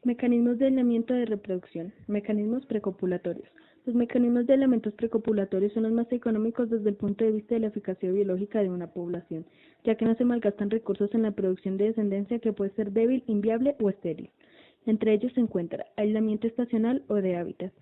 Mecanismos de aislamiento de reproducción. Mecanismos precopulatorios. Los mecanismos de aislamientos precopulatorios son los más económicos desde el punto de vista de la eficacia biológica de una población, ya que no se malgastan recursos en la producción de descendencia que puede ser débil, inviable o estéril. Entre ellos se encuentra aislamiento estacional o de hábitat.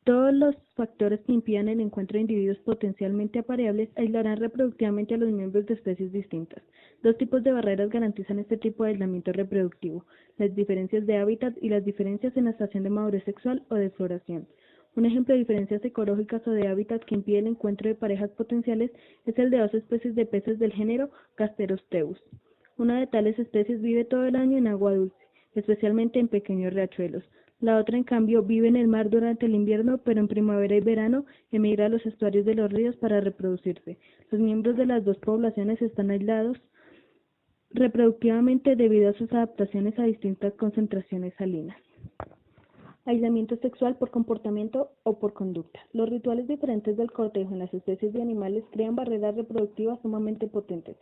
Todos los factores que impidan el encuentro de individuos potencialmente apareables aislarán reproductivamente a los miembros de especies distintas. Dos tipos de barreras garantizan este tipo de aislamiento reproductivo: las diferencias de hábitat y las diferencias en la estación de madurez sexual o de floración. Un ejemplo de diferencias ecológicas o de hábitat que impide el encuentro de parejas potenciales es el de dos especies de peces del género Gasterosteus. Una de tales especies vive todo el año en agua dulce, especialmente en pequeños riachuelos. La otra, en cambio, vive en el mar durante el invierno, pero en primavera y verano emigra a los estuarios de los ríos para reproducirse. Los miembros de las dos poblaciones están aislados reproductivamente debido a sus adaptaciones a distintas concentraciones salinas. Aislamiento sexual por comportamiento o por conducta. Los rituales diferentes del cortejo en las especies de animales crean barreras reproductivas sumamente potentes,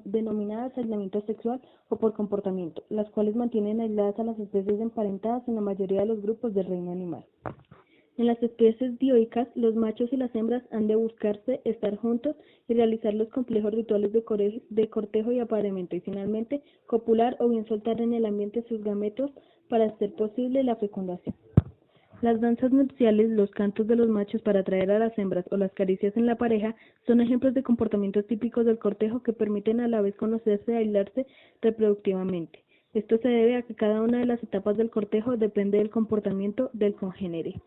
denominadas aislamiento sexual o por comportamiento, las cuales mantienen aisladas a las especies emparentadas en la mayoría de los grupos del reino animal. En las especies dioicas, los machos y las hembras han de buscarse, estar juntos y realizar los complejos rituales de cortejo y apareamiento, y finalmente copular o bien soltar en el ambiente sus gametos para hacer posible la fecundación. Las danzas nupciales, los cantos de los machos para atraer a las hembras o las caricias en la pareja son ejemplos de comportamientos típicos del cortejo que permiten a la vez conocerse y aislarse reproductivamente. Esto se debe a que cada una de las etapas del cortejo depende del comportamiento del congénere.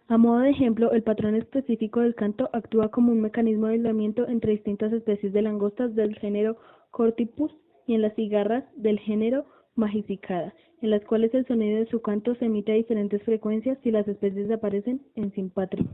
A modo de ejemplo, el patrón específico del canto actúa como un mecanismo de aislamiento entre distintas especies de langostas del género Cortypus y en las cigarras del género Magicicada, en las cuales el sonido de su canto se emite a diferentes frecuencias si las especies aparecen en simpatria.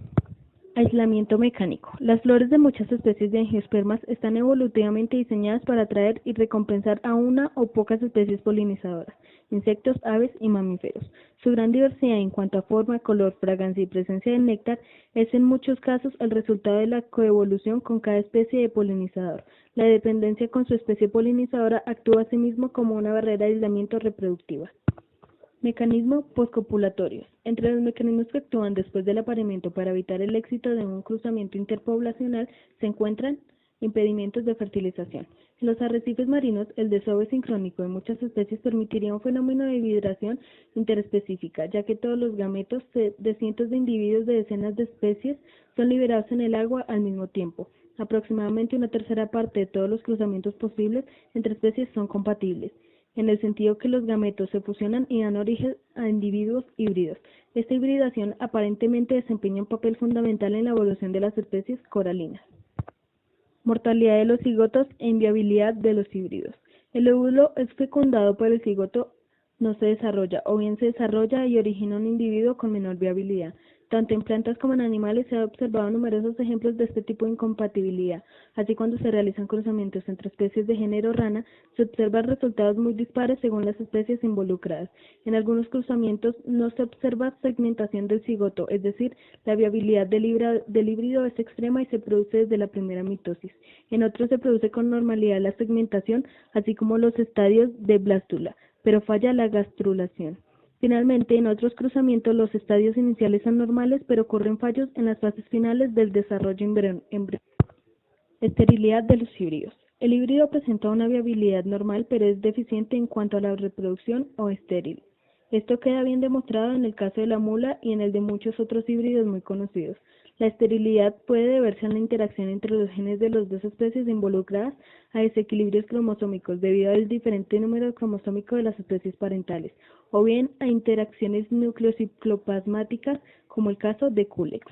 Aislamiento mecánico. Las flores de muchas especies de angiospermas están evolutivamente diseñadas para atraer y recompensar a una o pocas especies polinizadoras, insectos, aves y mamíferos. Su gran diversidad en cuanto a forma, color, fragancia y presencia de néctar es en muchos casos el resultado de la coevolución con cada especie de polinizador. La dependencia con su especie polinizadora actúa asimismo como una barrera de aislamiento reproductiva. Mecanismo postcopulatorios. Entre los mecanismos que actúan después del apareamiento para evitar el éxito de un cruzamiento interpoblacional se encuentran impedimentos de fertilización. En los arrecifes marinos, el desove sincrónico de muchas especies permitiría un fenómeno de hibridación interespecífica, ya que todos los gametos de cientos de individuos de decenas de especies son liberados en el agua al mismo tiempo. Aproximadamente una tercera parte de todos los cruzamientos posibles entre especies son compatibles, en el sentido que los gametos se fusionan y dan origen a individuos híbridos. Esta hibridación aparentemente desempeña un papel fundamental en la evolución de las especies coralinas. Mortalidad de los cigotos e inviabilidad de los híbridos. El óvulo es fecundado, pero el cigoto no se desarrolla, o bien se desarrolla y origina un individuo con menor viabilidad. Tanto en plantas como en animales se han observado numerosos ejemplos de este tipo de incompatibilidad. Así, cuando se realizan cruzamientos entre especies de género rana, se observan resultados muy dispares según las especies involucradas. En algunos cruzamientos no se observa segmentación del cigoto, es decir, la viabilidad del híbrido es extrema y se produce desde la primera mitosis. En otros se produce con normalidad la segmentación, así como los estadios de blástula, pero falla la gastrulación. Finalmente, en otros cruzamientos, los estadios iniciales son normales, pero ocurren fallos en las fases finales del desarrollo embrionario. Esterilidad de los híbridos. El híbrido presenta una viabilidad normal, pero es deficiente en cuanto a la reproducción o estéril. Esto queda bien demostrado en el caso de la mula y en el de muchos otros híbridos muy conocidos. La esterilidad puede deberse a la interacción entre los genes de las dos especies involucradas, a desequilibrios cromosómicos debido al diferente número cromosómico de las especies parentales, o bien a interacciones nucleocicloplasmáticas, como el caso de Culex.